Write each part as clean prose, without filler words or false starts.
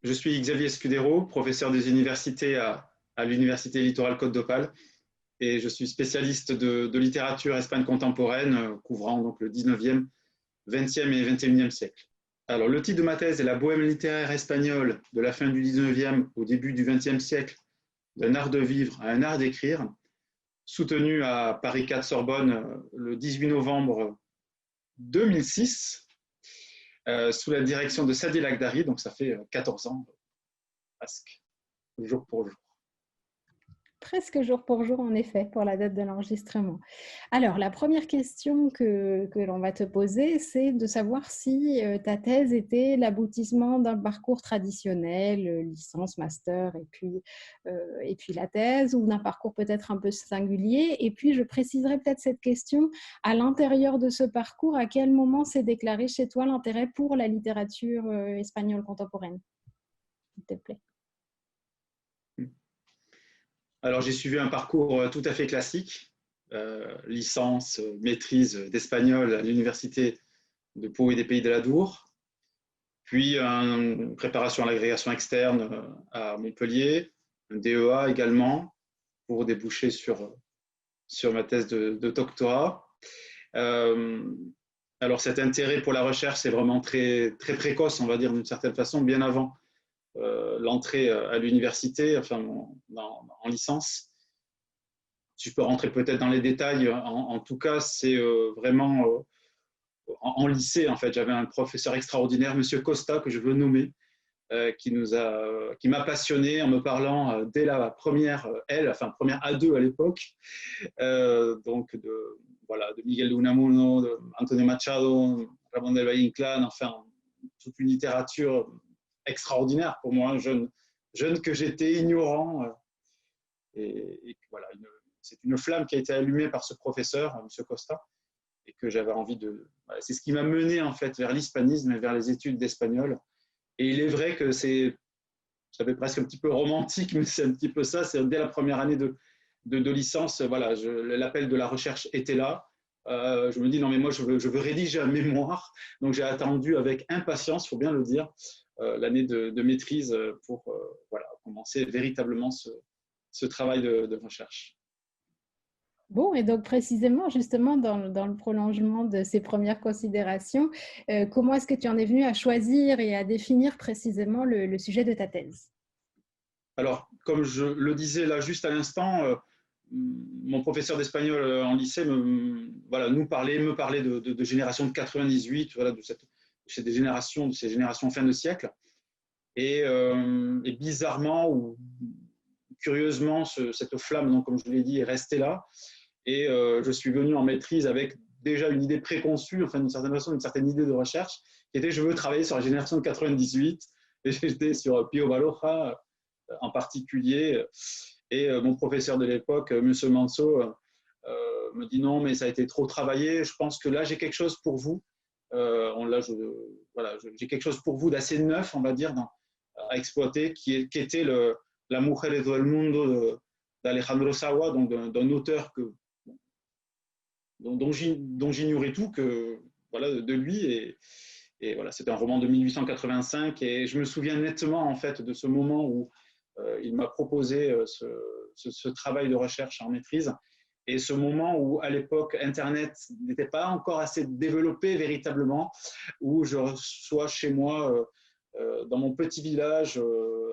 Je suis Xavier Escudero, professeur des universités à l'Université Littorale Côte d'Opale et je suis spécialiste de littérature Espagne contemporaine, couvrant donc le 19e, 20e et 21e siècle. Alors, le titre de ma thèse est La bohème littéraire espagnole de la fin du 19e au début du 20e siècle, d'un art de vivre à un art d'écrire, soutenu à Paris 4 Sorbonne le 18 novembre 2006, sous la direction de Sadi Lagdari, donc ça fait 14 ans, presque, jour pour jour. Presque jour pour jour, en effet, pour la date de l'enregistrement. Alors, la première question que l'on va te poser, c'est de savoir si ta thèse était l'aboutissement d'un parcours traditionnel, licence, master, et puis la thèse, ou d'un parcours peut-être un peu singulier. Et puis, je préciserai peut-être cette question, à l'intérieur de ce parcours, à quel moment s'est déclaré chez toi l'intérêt pour la littérature espagnole contemporaine, s'il te plaît. Alors, j'ai suivi un parcours tout à fait classique, licence, maîtrise d'espagnol à l'université de Pau et des Pays de la Dour, puis une préparation à l'agrégation externe à Montpellier, un DEA également, pour déboucher sur ma thèse de doctorat. Alors, cet intérêt pour la recherche, c'est vraiment très, très précoce, on va dire d'une certaine façon, bien avant l'entrée à l'université, enfin en licence. Si je peux rentrer peut-être dans les détails, en tout cas, c'est vraiment en lycée, en fait, j'avais un professeur extraordinaire, Monsieur Costa, que je veux nommer, qui m'a passionné en me parlant dès la première L, enfin première A2 à l'époque, donc de Miguel de Unamuno, de Antonio Machado, Ramón del Valle Inclán, enfin toute une littérature extraordinaire pour moi, jeune que j'étais, ignorant. Et voilà, c'est une flamme qui a été allumée par ce professeur, M. Costa, et que j'avais envie de... Voilà, c'est ce qui m'a mené en fait vers l'hispanisme et vers les études d'espagnol. Et il est vrai que ça fait presque un petit peu romantique, mais c'est un petit peu ça. C'est dès la première année de licence, voilà, l'appel de la recherche était là. Je me dis, non mais moi je veux rédiger un mémoire. Donc j'ai attendu avec impatience, il faut bien le dire, l'année de maîtrise pour voilà, commencer véritablement ce travail de recherche. Bon, et donc précisément, justement, dans le prolongement de ces premières considérations, comment est-ce que tu en es venu à choisir et à définir précisément le sujet de ta thèse? Alors, comme je le disais là juste à l'instant, mon professeur d'espagnol en lycée me parlait de génération de 98, voilà, de ces générations fin de siècle. Et bizarrement ou curieusement, cette flamme, donc, comme je vous l'ai dit, est restée là. Et je suis venu en maîtrise avec déjà une idée préconçue, enfin d'une certaine façon, une certaine idée de recherche, qui était je veux travailler sur la génération de 98. Et j'étais sur Pío Baroja en particulier. Et mon professeur de l'époque, M. Manso, me dit non, mais ça a été trop travaillé. Je pense que là, j'ai quelque chose pour vous. J'ai quelque chose pour vous d'assez neuf, on va dire, à exploiter, qui était La Mujer de todo el mundo d'Alejandro Sawa, donc d'un auteur dont j'ignorais tout de lui. Et voilà, c'est un roman de 1885. Et je me souviens nettement en fait de ce moment où il m'a proposé ce travail de recherche en maîtrise. Et ce moment où, à l'époque, Internet n'était pas encore assez développé véritablement, où je reçois chez moi, dans mon petit village,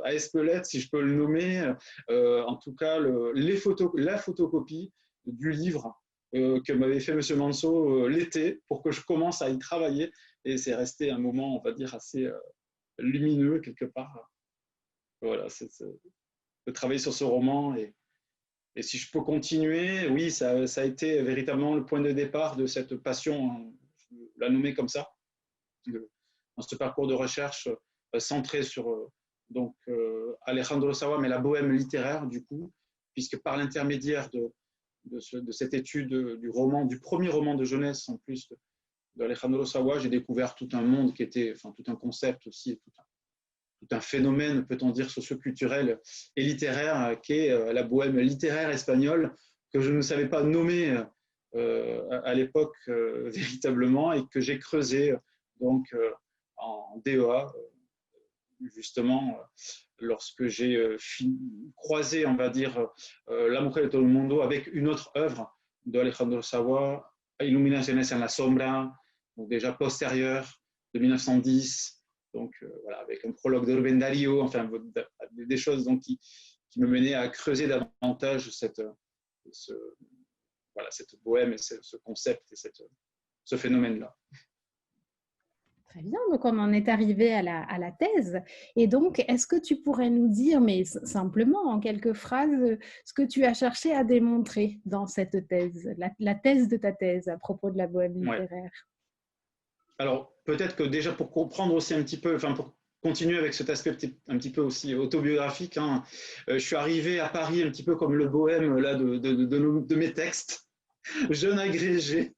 à Espelette, si je peux le nommer, en tout cas, la photocopie du livre que m'avait fait M. Manso l'été pour que je commence à y travailler. Et c'est resté un moment, on va dire, assez lumineux quelque part. Voilà, de travailler sur ce roman. Et si je peux continuer, oui, ça a été véritablement le point de départ de cette passion, je la nommer comme ça, dans ce parcours de recherche centré sur Alejandro Sawa, mais la bohème littéraire, du coup, puisque par l'intermédiaire de cette étude du premier roman de jeunesse, en plus d'Alejandro Sawa, j'ai découvert tout un monde qui était, enfin, tout un concept aussi, tout un phénomène, peut-on dire, socioculturel et littéraire, qui est la bohème littéraire espagnole, que je ne savais pas nommer à l'époque véritablement, et que j'ai creusé donc en DEA justement, lorsque j'ai croisé, on va dire, La Mujer de todo el mundo avec une autre œuvre de Alejandro Sawa, Illuminaciones en la sombra, donc déjà postérieure, de 1910, donc voilà, avec un prologue de Rubén Darío, enfin des choses donc, qui me menaient à creuser davantage cette bohème et ce concept et ce phénomène-là. Très bien, donc on en est arrivé à la thèse. Et donc, est-ce que tu pourrais nous dire, mais simplement en quelques phrases, ce que tu as cherché à démontrer dans cette thèse, la thèse de ta thèse à propos de la bohème littéraire? Ouais. Alors, peut-être que déjà pour comprendre aussi un petit peu, enfin pour continuer avec cet aspect un petit peu aussi autobiographique, hein, je suis arrivé à Paris un petit peu comme le bohème là, de mes textes, jeune agrégé,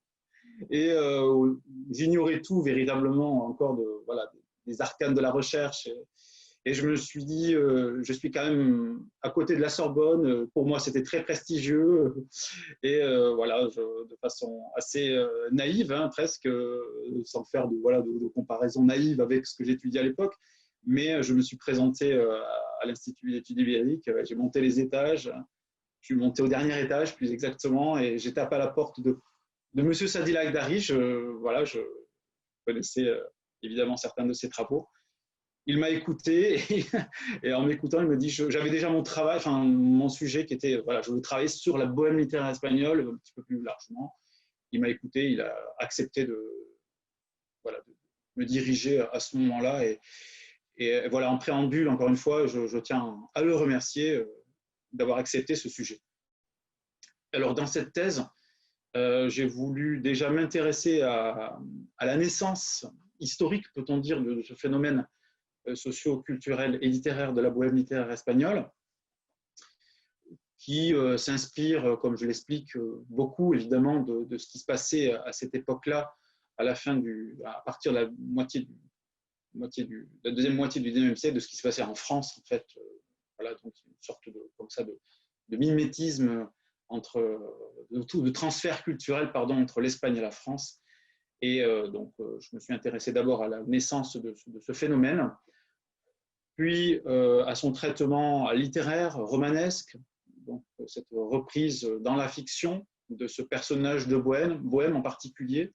et j'ignorais tout véritablement encore des arcanes de la recherche. Et je me suis dit, je suis quand même à côté de la Sorbonne. Pour moi, c'était très prestigieux. Et voilà, de façon assez naïve, hein, presque, sans faire de comparaison naïve avec ce que j'étudiais à l'époque. Mais je me suis présenté à l'Institut d'études ibériques. J'ai monté les étages. Je suis monté au dernier étage, plus exactement, et j'ai tapé à la porte de M. Sadil Aghdari. Je connaissais évidemment certains de ses travaux. Il m'a écouté et en m'écoutant, il me dit, j'avais déjà mon travail, enfin mon sujet qui était, voilà, je voulais travailler sur la bohème littéraire espagnole un petit peu plus largement. Il m'a écouté, il a accepté de me diriger à ce moment-là et voilà, en préambule, encore une fois, je tiens à le remercier d'avoir accepté ce sujet. Alors dans cette thèse, j'ai voulu déjà m'intéresser à la naissance historique, peut-on dire, de ce phénomène socio-culturel et littéraire de la bohème littéraire espagnole, qui s'inspire, comme je l'explique, beaucoup évidemment de ce qui se passait à cette époque-là, à partir de la deuxième moitié du XIXe siècle, de ce qui se passait en France, en fait. Voilà, donc une sorte de mimétisme de transfert culturel, pardon, entre l'Espagne et la France. Et donc, je me suis intéressé d'abord à la naissance de ce phénomène, puis à son traitement littéraire, romanesque, donc cette reprise dans la fiction de ce personnage de Bohème en particulier,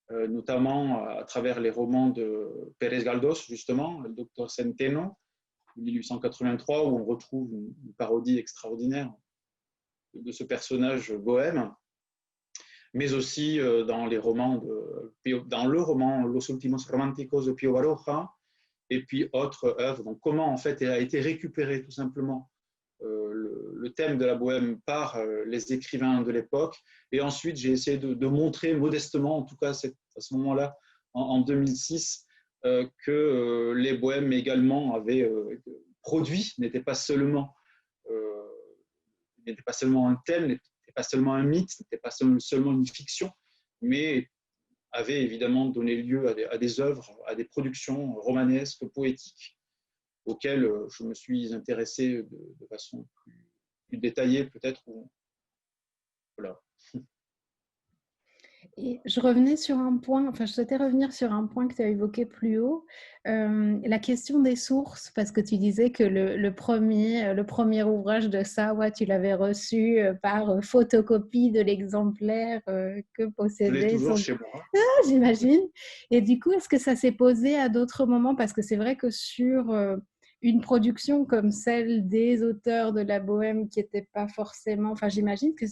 notamment à travers les romans de Pérez Galdós, justement, le Docteur Centeno, de 1883, où on retrouve une parodie extraordinaire de ce personnage bohème, mais aussi dans le roman Los Últimos Románticos de Pío Baroja, et puis autres œuvres. Donc, comment en fait a été récupéré tout simplement le thème de la bohème par les écrivains de l'époque. Et ensuite, j'ai essayé de montrer modestement, en tout cas à ce moment-là, en 2006, que les bohèmes également avaient produit, n'était pas seulement un thème, n'était pas seulement un mythe, n'était pas seulement une fiction, mais avait évidemment donné lieu à des œuvres, à des productions romanesques, poétiques, auxquelles je me suis intéressé de façon plus détaillée peut-être. Voilà. Et je revenais sur un point, enfin je souhaitais revenir sur un point que tu as évoqué plus haut, la question des sources, parce que tu disais que le premier ouvrage de Sawa, tu l'avais reçu par photocopie de l'exemplaire que possédait. Je l'ai toujours chez moi. Ah, j'imagine. Et du coup, est-ce que ça s'est posé à d'autres moments? Parce que c'est vrai que sur une production comme celle des auteurs de la Bohème qui n'était pas forcément, enfin j'imagine que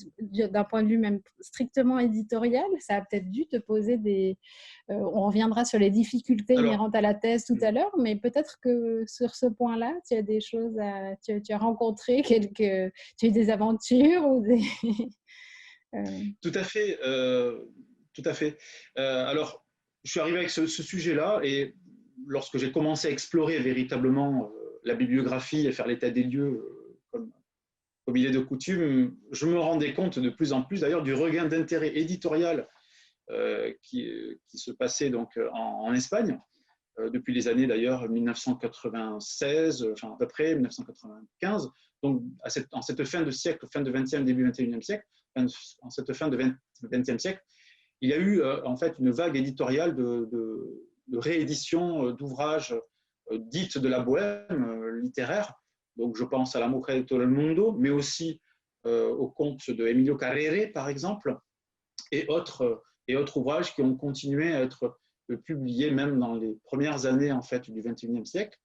d'un point de vue même strictement éditorial, ça a peut-être dû te poser on reviendra sur les difficultés inhérentes à la thèse tout à l'heure, mais peut-être que sur ce point-là, tu as des choses tu as rencontré tu as eu des aventures ou des... Tout à fait. Tout à fait. Alors, je suis arrivé avec ce sujet-là et lorsque j'ai commencé à explorer véritablement la bibliographie et faire l'état des lieux comme il est de coutume, je me rendais compte de plus en plus d'ailleurs du regain d'intérêt éditorial qui se passait donc en Espagne depuis les années d'ailleurs 1996, enfin à peu près 1995. Donc en cette fin de siècle, fin de 20e, début 21e siècle, en cette fin de 20e siècle, il y a eu en fait une vague éditoriale de réédition d'ouvrages dites de la bohème littéraire. Donc, je pense à La Mujer de todo el mundo, mais aussi aux contes de Emilio Carrere, par exemple, et autres ouvrages qui ont continué à être publiés même dans les premières années en fait, du XXIe siècle.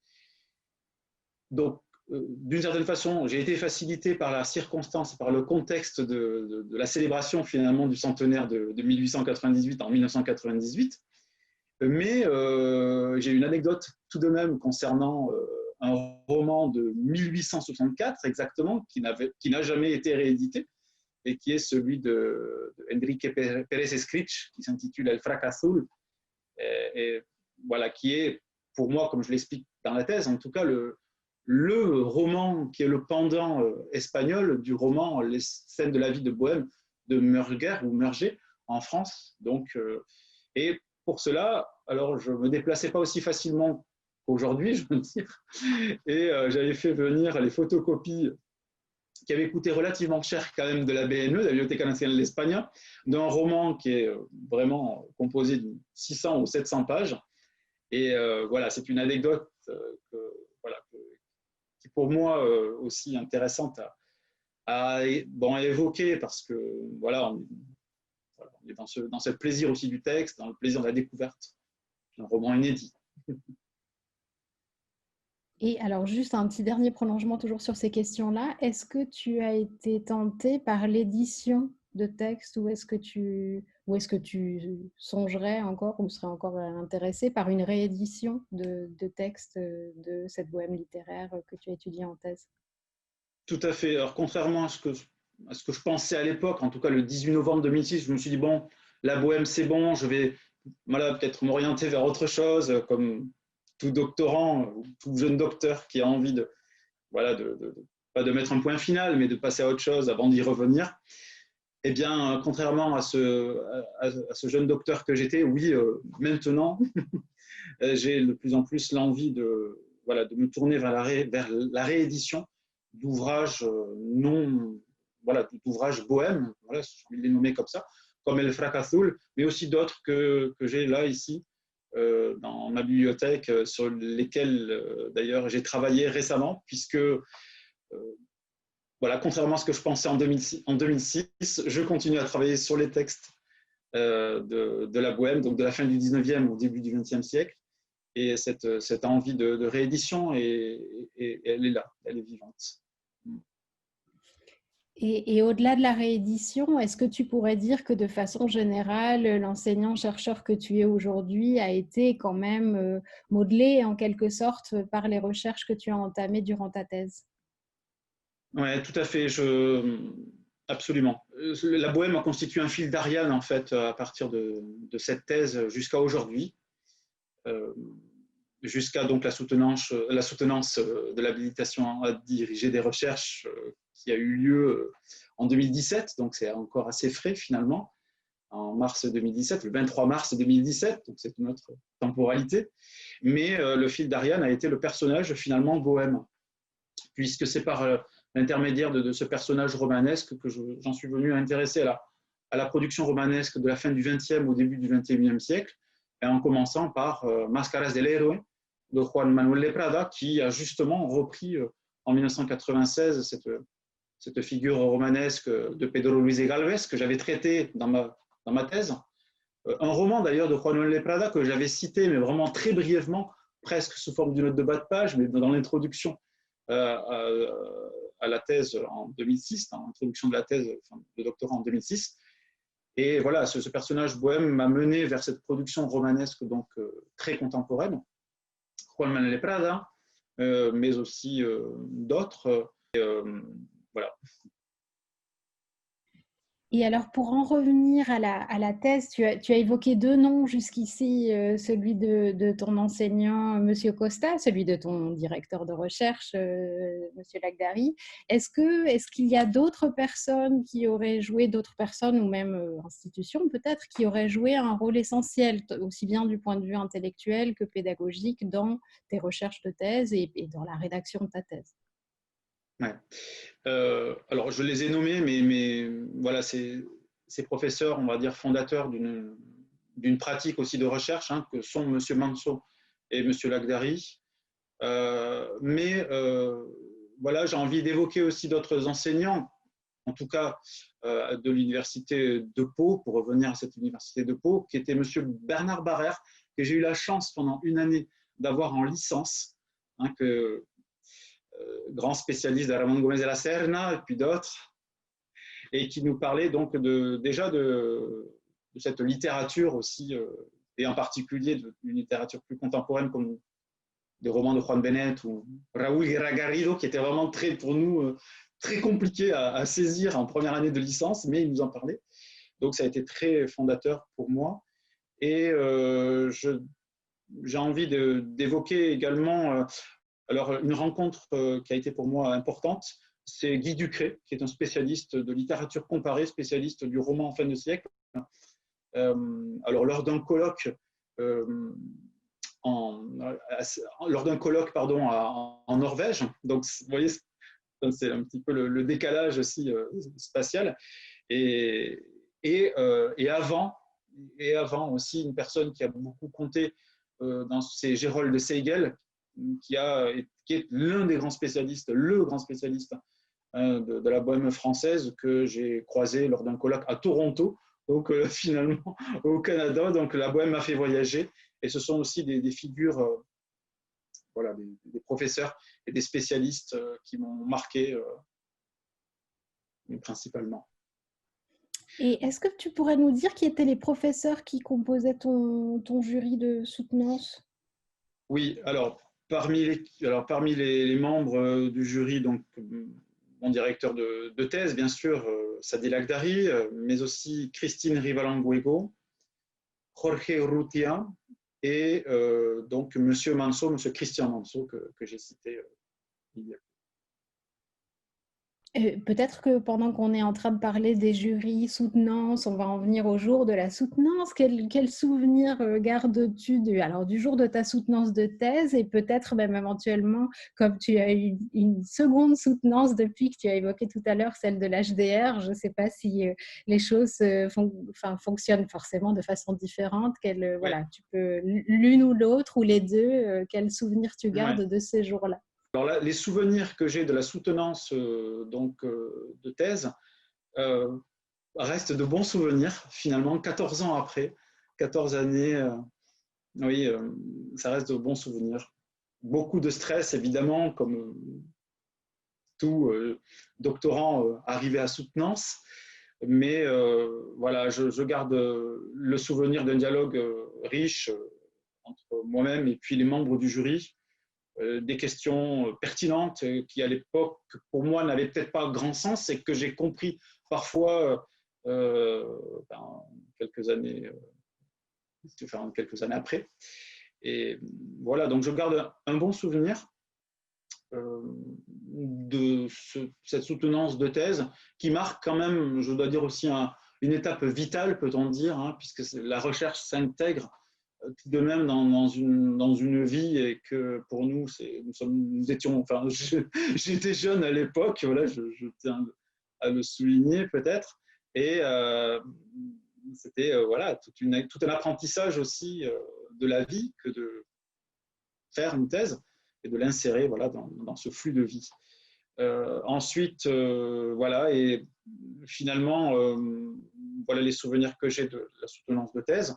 Donc, d'une certaine façon, j'ai été facilité par la circonstance, par le contexte de la célébration finalement du centenaire de 1898 en 1998. Mais j'ai une anecdote tout de même concernant un roman de 1864 exactement, qui n'a jamais été réédité, et qui est celui de Enrique Pérez Escrich, qui s'intitule El Fracassul, et voilà, qui est, pour moi, comme je l'explique dans la thèse, en tout cas, le roman qui est le pendant espagnol du roman Les scènes de la vie de Bohème de Murger ou Murger en France. Donc, et pour cela, alors je ne me déplaçais pas aussi facilement qu'aujourd'hui, je veux dire, et j'avais fait venir les photocopies qui avaient coûté relativement cher quand même de la BNE, de la Biblioteca Nacional de l'Espagne, d'un roman qui est vraiment composé de 600 ou 700 pages. Et voilà, c'est une anecdote qui est pour moi aussi intéressante à évoquer, parce que voilà, on est dans ce plaisir aussi du texte, dans le plaisir de la découverte d'un roman inédit. Et alors, juste un petit dernier prolongement toujours sur ces questions-là. Est-ce que tu as été tenté par l'édition de textes ou est-ce que tu songerais encore ou serais encore intéressé par une réédition de textes de cette bohème littéraire que tu as étudiée en thèse? Tout à fait. Alors, contrairement à ce que je pensais à l'époque, en tout cas le 18 novembre 2006, je me suis dit, bon, la bohème, c'est bon, je vais peut-être m'orienter vers autre chose, comme tout doctorant ou tout jeune docteur qui a envie pas de mettre un point final, mais de passer à autre chose avant d'y revenir. Eh bien, contrairement à ce jeune docteur que j'étais, oui, maintenant, j'ai de plus en plus l'envie de me tourner vers la réédition d'ouvrages d'ouvrages bohèmes, voilà, je vais les nommer comme ça, comme El Fracassul, mais aussi d'autres que j'ai là, ici, dans ma bibliothèque, sur lesquels, d'ailleurs, j'ai travaillé récemment, puisque, contrairement à ce que je pensais en 2006, je continue à travailler sur les textes de la bohème, donc de la fin du 19e au début du 20e siècle. Et cette envie de réédition, elle est là, elle est vivante. Et au-delà de la réédition, est-ce que tu pourrais dire que de façon générale, l'enseignant-chercheur que tu es aujourd'hui a été quand même modelé en quelque sorte par les recherches que tu as entamées durant ta thèse? Oui, tout à fait, absolument. La bohème a constitué un fil d'Ariane, en fait, à partir de cette thèse jusqu'à aujourd'hui, jusqu'à donc la soutenance de l'habilitation à diriger des recherches qui a eu lieu en 2017, donc c'est encore assez frais finalement, en mars 2017, le 23 mars 2017, donc c'est une autre temporalité. Mais le fil d'Ariane a été le personnage finalement bohème, puisque c'est par l'intermédiaire de ce personnage romanesque que j'en suis venu à intéresser à la production romanesque de la fin du XXe au début du XXIe siècle, et en commençant par Máscaras del Héroe de Juan Manuel de Prada, qui a justement repris en 1996 cette figure romanesque de Pedro Luis de Galvez que j'avais traité dans ma thèse. Un roman d'ailleurs de Juan Manuel de Prada que j'avais cité, mais vraiment très brièvement, presque sous forme d'une note de bas de page, mais dans l'introduction à la thèse en 2006, dans l'introduction de la thèse de doctorat en 2006. Et voilà, ce personnage bohème m'a mené vers cette production romanesque donc très contemporaine, Juan Manuel de Prada, mais aussi d'autres. Voilà. Et alors, pour en revenir à la thèse, tu as évoqué deux noms jusqu'ici, celui de ton enseignant, Monsieur Costa, celui de ton directeur de recherche, Monsieur Lagdari. Est-ce qu'il y a d'autres personnes qui auraient joué, d'autres personnes ou même institutions peut-être, qui auraient joué un rôle essentiel, aussi bien du point de vue intellectuel que pédagogique, dans tes recherches de thèse et dans la rédaction de ta thèse? Ouais. Alors, je les ai nommés, mais voilà, ces professeurs, on va dire, fondateurs d'une pratique aussi de recherche, que sont M. Manso et M. Lagdari, Mais voilà, j'ai envie d'évoquer aussi d'autres enseignants, en tout cas de l'université de Pau, pour revenir à cette université de Pau, qui était monsieur Bernard Barrère, que j'ai eu la chance pendant une année d'avoir en licence, hein, grand spécialiste de Ramon Gómez de la Serna et puis d'autres, et qui nous parlait donc déjà de cette littérature aussi, et en particulier d'une littérature plus contemporaine comme des romans de Juan Benet ou Raúl Guerra Garrido, qui était vraiment pour nous très compliqué à saisir en première année de licence, mais il nous en parlait. Donc ça a été très fondateur pour moi. Et j'ai envie d'évoquer également alors, une rencontre qui a été pour moi importante, c'est Guy Ducré, qui est un spécialiste de littérature comparée, spécialiste du roman en fin de siècle. Alors, lors d'un colloque, en Norvège, donc vous voyez, c'est un petit peu le décalage aussi spatial. Et avant aussi, une personne qui a beaucoup compté c'est Gérold de Seigel, qui est l'un des grands spécialistes, le grand spécialiste de la bohème française, que j'ai croisé lors d'un colloque à Toronto, donc finalement au Canada. Donc la bohème m'a fait voyager, et ce sont aussi des figures, voilà, des professeurs et des spécialistes qui m'ont marqué principalement. Et est-ce que tu pourrais nous dire qui étaient les professeurs qui composaient ton jury de soutenance? Oui, alors parmi les membres du jury, donc mon directeur de thèse, bien sûr, Sadi Lagdari, mais aussi Christine Rivalanguego, Jorge Urrutia et donc Monsieur Manso, Monsieur Christian Manso, que j'ai cité il y a. Peut-être que pendant qu'on est en train de parler des jurys soutenance, on va en venir au jour de la soutenance. Quel souvenir gardes-tu du jour de ta soutenance de thèse, et peut-être même éventuellement, comme tu as eu une seconde soutenance depuis que tu as évoqué tout à l'heure, celle de l'HDR, je ne sais pas si les choses fonctionnent forcément de façon différente. Ouais. Voilà, tu peux l'une ou l'autre ou les deux, quel souvenir tu gardes Ouais. de ces jours-là? Alors là, les souvenirs que j'ai de la soutenance de thèse restent de bons souvenirs, finalement, 14 ans après, 14 années, oui, ça reste de bons souvenirs. Beaucoup de stress, évidemment, comme tout doctorant arrivé à soutenance, mais voilà, je garde le souvenir d'un dialogue riche entre moi-même et puis les membres du jury, des questions pertinentes qui, à l'époque, pour moi, n'avaient peut-être pas grand sens et que j'ai compris parfois quelques années après. Et voilà, donc je garde un bon souvenir de cette soutenance de thèse qui marque quand même, je dois dire aussi, une étape vitale, peut-on dire, hein, puisque la recherche s'intègre de même dans une vie, et que pour nous, j'étais jeune à l'époque, voilà, je tiens à le souligner peut-être, et c'était voilà, tout un apprentissage aussi de la vie que de faire une thèse et de l'insérer voilà, dans ce flux de vie. Ensuite, voilà, et finalement, voilà les souvenirs que j'ai de la soutenance de thèse.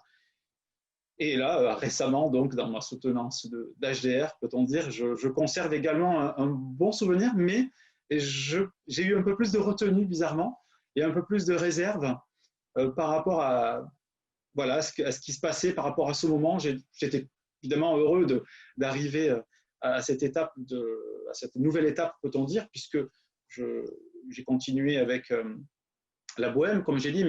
Et là, récemment, donc, dans ma soutenance d'HDR, peut-on dire, je conserve également un bon souvenir, mais j'ai eu un peu plus de retenue, bizarrement, et un peu plus de réserve par rapport voilà, à ce qui se passait par rapport à ce moment. J'étais évidemment heureux d'arriver à cette nouvelle étape, peut-on dire, puisque j'ai continué avec la bohème, comme j'ai dit,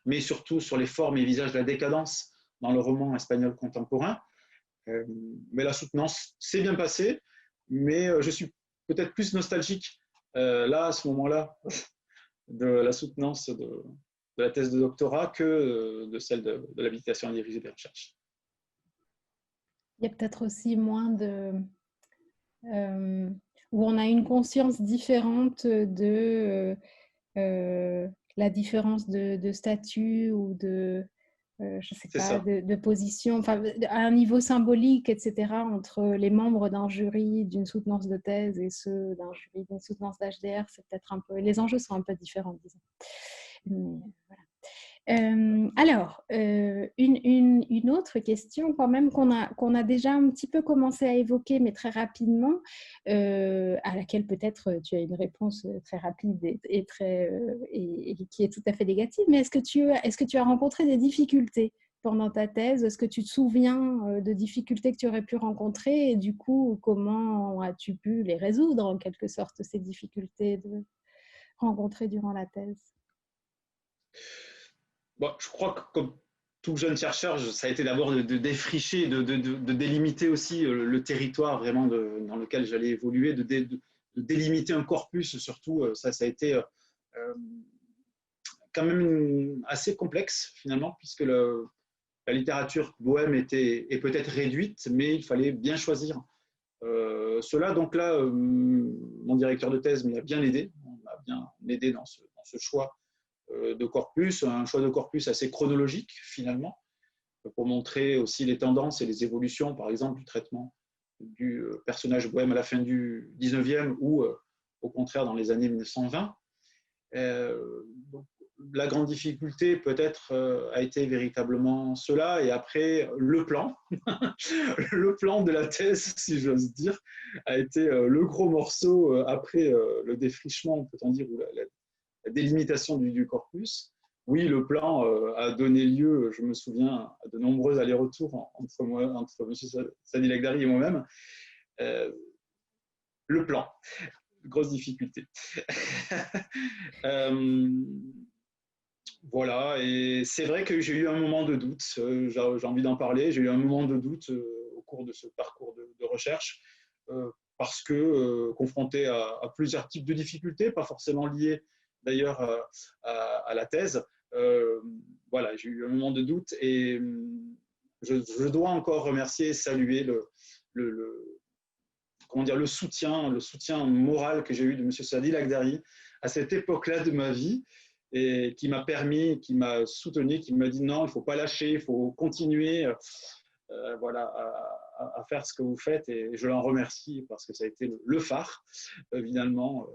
mais surtout sur les formes et visages de la décadence dans le roman espagnol contemporain. Mais la soutenance s'est bien passée, mais je suis peut-être plus nostalgique là, à ce moment-là, de la soutenance de la thèse de doctorat que de celle de l'habilitation à diriger des recherches. Il y a peut-être aussi moins où on a une conscience différente de la différence de statut ou je ne sais C'est pas, ça. de position, enfin, à un niveau symbolique, etc., entre les membres d'un jury d'une soutenance de thèse et ceux d'un jury d'une soutenance d'HDR, c'est peut-être un peu, les enjeux sont un peu différents, disons. Mais, voilà. Alors, une autre question quand même qu'on a déjà un petit peu commencé à évoquer, mais très rapidement, à laquelle peut-être tu as une réponse très rapide et qui est tout à fait négative, mais est-ce que tu as rencontré des difficultés pendant ta thèse? Est-ce que tu te souviens de difficultés que tu aurais pu rencontrer et du coup, comment as-tu pu les résoudre en quelque sorte, ces difficultés rencontrées durant la thèse? Bon, je crois que comme tout jeune chercheur, ça a été d'abord de défricher, de délimiter aussi le territoire vraiment dans lequel j'allais évoluer, de délimiter un corpus surtout. Ça a été quand même assez complexe finalement, puisque la littérature bohème est peut-être réduite, mais il fallait bien choisir cela. Donc là, mon directeur de thèse m'a bien aidé, on m'a bien aidé dans ce choix de corpus, un choix de corpus assez chronologique finalement, pour montrer aussi les tendances et les évolutions, par exemple, du traitement du personnage bohème à la fin du 19e ou au contraire dans les années 1920. Donc, la grande difficulté peut-être a été véritablement cela, et après le plan, le plan de la thèse, si j'ose dire, a été le gros morceau après le défrichement, peut-on dire, ou la délimitation du corpus. Oui, le plan a donné lieu, je me souviens, à de nombreux allers-retours entre M. Sadi Lagdari et moi-même. Euh, le plan, grosse difficulté. euh, voilà, et c'est vrai que j'ai eu un moment de doute, j'ai envie d'en parler, j'ai eu un moment de doute au cours de ce parcours de recherche, parce que confronté à plusieurs types de difficultés, pas forcément liées d'ailleurs à la thèse, euh, voilà, j'ai eu un moment de doute, et je dois encore remercier et saluer le, comment dire, le soutien moral que j'ai eu de M. Sadi Lagdari à cette époque-là de ma vie, et qui m'a permis, qui m'a soutenu, qui m'a dit non, il ne faut pas lâcher, il faut continuer voilà, à faire ce que vous faites, et je l'en remercie parce que ça a été le phare, finalement,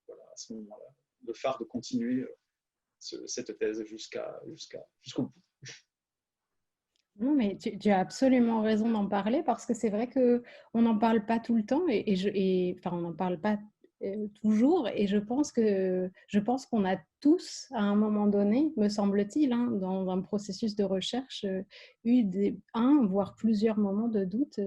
voilà, à ce moment-là, le phare de continuer cette thèse jusqu'au bout. Non, mais tu as absolument raison d'en parler parce que c'est vrai qu'on n'en parle pas tout le temps enfin, on n'en parle pas toujours et je pense qu'on a tous, à un moment donné, me semble-t-il, hein, dans un processus de recherche, eu un, voire plusieurs moments de doute.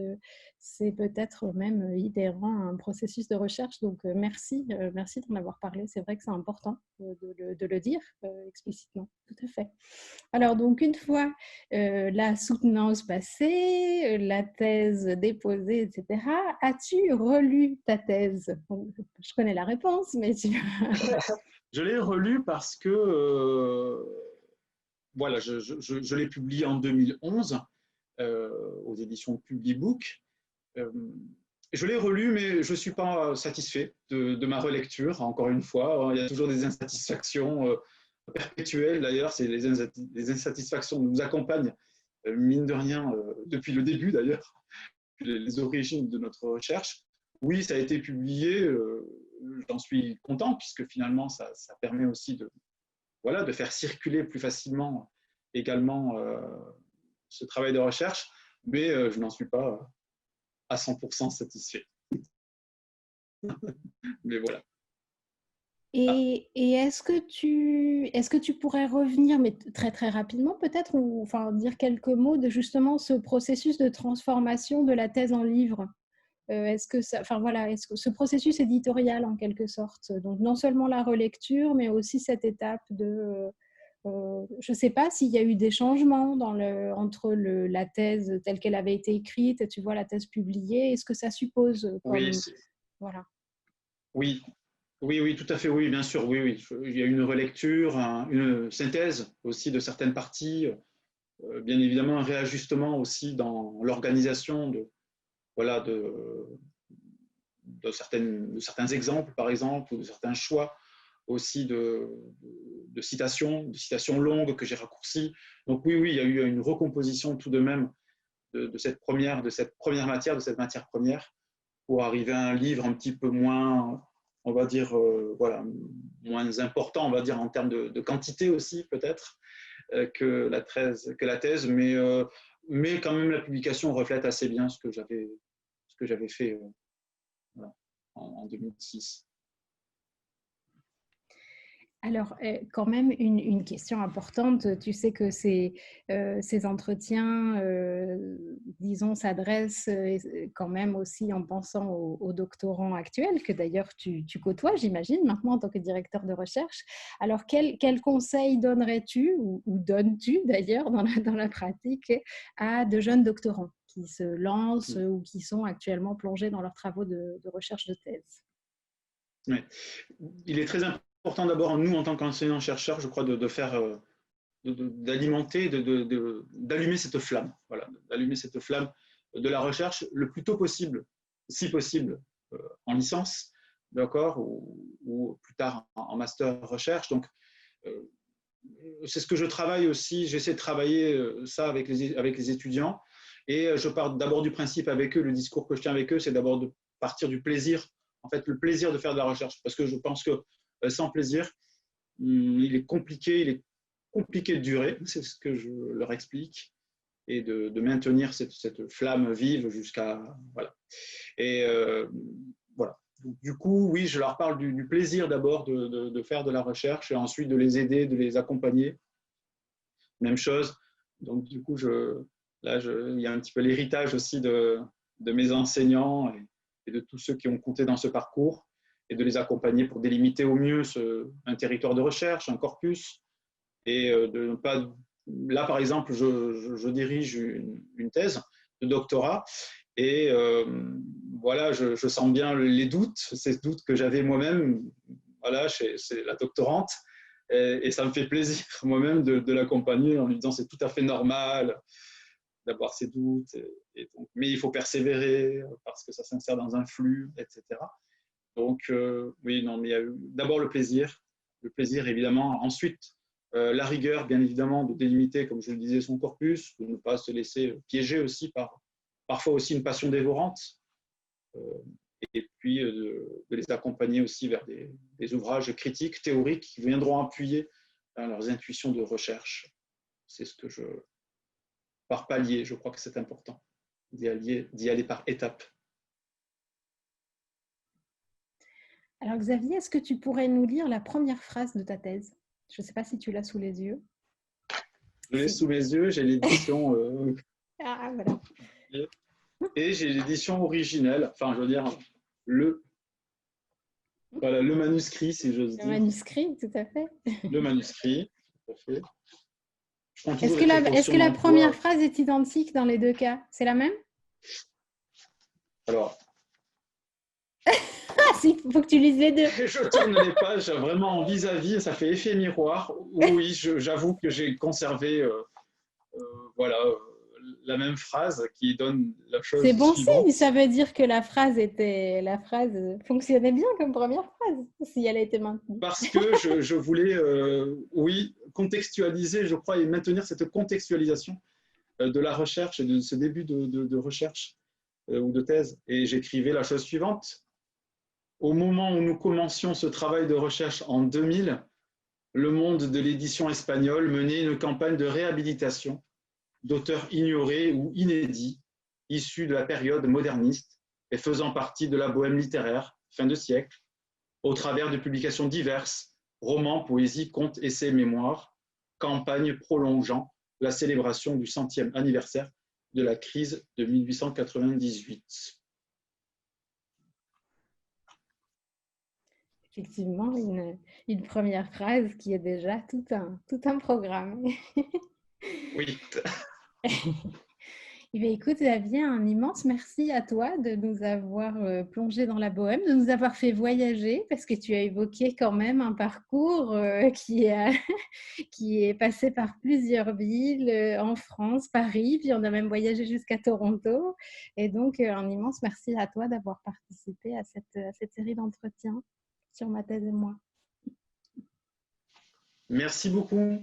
C'est peut-être même inhérent à un processus de recherche. Donc, merci d'en avoir parlé. C'est vrai que c'est important de le dire explicitement. Tout à fait. Alors, donc, une fois la soutenance passée, la thèse déposée, etc., as-tu relu ta thèse? Je connais la réponse, mais tu... Je l'ai relu parce que voilà, je l'ai publié en 2011 aux éditions Publibook. Je l'ai relu, mais je ne suis pas satisfait de ma relecture, encore une fois. Il y a toujours des insatisfactions perpétuelles, d'ailleurs. C'est les insatisfactions nous accompagnent, mine de rien, depuis le début, d'ailleurs, les origines de notre recherche. Oui, ça a été publié, j'en suis content, puisque finalement, ça permet aussi voilà, de faire circuler plus facilement également ce travail de recherche, mais je n'en suis pas à 100% satisfait. Mais voilà. Ah, Et est-ce que tu pourrais revenir, mais très très rapidement peut-être, ou enfin dire quelques mots de justement ce processus de transformation de la thèse en livre? Est-ce que ça, enfin voilà, est-ce que ce processus éditorial en quelque sorte, donc non seulement la relecture, mais aussi cette étape je ne sais pas s'il y a eu des changements entre la thèse telle qu'elle avait été écrite, et tu vois la thèse publiée, est-ce que ça suppose oui, voilà. oui, oui, tout à fait, oui, bien sûr, oui, oui. Il y a une relecture, une synthèse aussi de certaines parties, bien évidemment un réajustement aussi dans l'organisation voilà, de certains exemples, par exemple, ou de certains choix aussi de citations longues que j'ai raccourcies. Donc oui, il y a eu une recomposition tout de même de cette première matière, de cette matière première, pour arriver à un livre un petit peu moins, on va dire, voilà, moins important, on va dire, en termes de quantité aussi, peut-être, que la thèse, mais quand même, la publication reflète assez bien ce que j'avais fait voilà, en 2006. Alors, quand même, une question importante. Tu sais que ces entretiens, disons, s'adressent quand même aussi en pensant aux doctorants actuels, que d'ailleurs tu côtoies, j'imagine, maintenant en tant que directeur de recherche. Alors, quel conseil donnerais-tu ou donnes-tu d'ailleurs dans la pratique à de jeunes doctorants qui se lancent ou qui sont actuellement plongés dans leurs travaux de recherche de thèse? Oui. Il est très important d'abord, nous, en tant qu'enseignants-chercheurs, je crois, de faire, d'alimenter, d'allumer cette flamme, voilà, d'allumer cette flamme de la recherche le plus tôt possible, si possible, en licence, d'accord, ou plus tard en master recherche. Donc, c'est ce que je travaille aussi, j'essaie de travailler ça avec les étudiants, et je pars d'abord du principe avec eux, le discours que je tiens avec eux, c'est d'abord de partir du plaisir, en fait, le plaisir de faire de la recherche, parce que je pense que sans plaisir, il est compliqué de durer, c'est ce que je leur explique, et de maintenir cette flamme vive jusqu'à… Voilà. Et voilà. Du coup, oui, je leur parle du plaisir d'abord de faire de la recherche, et ensuite de les aider, de les accompagner. Même chose. Donc, du coup, il y a un petit peu l'héritage aussi de mes enseignants et de tous ceux qui ont compté dans ce parcours, et de les accompagner pour délimiter au mieux un territoire de recherche, un corpus, et de ne pas… Là, par exemple, je dirige une thèse de doctorat, et voilà, je sens bien les doutes, ces doutes que j'avais moi-même, voilà, chez la doctorante, et ça me fait plaisir moi-même de l'accompagner en lui disant c'est tout à fait normal d'avoir ces doutes, donc, mais il faut persévérer parce que ça s'insère dans un flux, etc. Donc oui, non, mais il y a eu d'abord le plaisir évidemment, ensuite la rigueur, bien évidemment, de délimiter, comme je le disais, son corpus, de ne pas se laisser piéger aussi par parfois aussi une passion dévorante, et puis de les accompagner aussi vers des ouvrages critiques, théoriques, qui viendront appuyer leurs intuitions de recherche. C'est ce que par palier, je crois que c'est important d'y aller par étapes. Alors Xavier, est-ce que tu pourrais nous lire la première phrase de ta thèse? Je ne sais pas si tu l'as sous les yeux. Je l'ai sous mes yeux, j'ai l'édition Ah, voilà. Et j'ai l'édition originelle, enfin je veux dire le manuscrit, si j'ose dire. Le manuscrit, tout à fait. Le manuscrit, tout à fait. Est-ce que la première phrase est identique dans les deux cas? C'est la même? Alors, si, il faut que tu lises les deux. je tourne les pages vraiment en vis-à-vis, ça fait effet miroir. Oui, j'avoue que j'ai conservé voilà, la même phrase qui donne la chose C'est bon suivante. signe, ça veut dire que la phrase fonctionnait bien comme première phrase, si elle a été maintenue. Parce que je voulais, oui, contextualiser, je crois, et maintenir cette contextualisation de la recherche et de ce début de recherche ou de thèse. Et j'écrivais la chose suivante. Au moment où nous commencions ce travail de recherche en 2000, le monde de l'édition espagnole menait une campagne de réhabilitation d'auteurs ignorés ou inédits, issus de la période moderniste et faisant partie de la bohème littéraire, fin de siècle, au travers de publications diverses, romans, poésie, contes, essais, mémoires, campagnes prolongeant la célébration du 100e anniversaire de la crise de 1898. Effectivement, une première phrase qui est déjà tout un programme. Oui. Eh bien, écoute, Xavier, un immense merci à toi de nous avoir plongé dans la bohème, de nous avoir fait voyager, parce que tu as évoqué quand même un parcours qui est passé par plusieurs villes en France, Paris, puis on a même voyagé jusqu'à Toronto. Et donc, un immense merci à toi d'avoir participé à cette série d'entretiens sur ma thèse et moi. Merci beaucoup.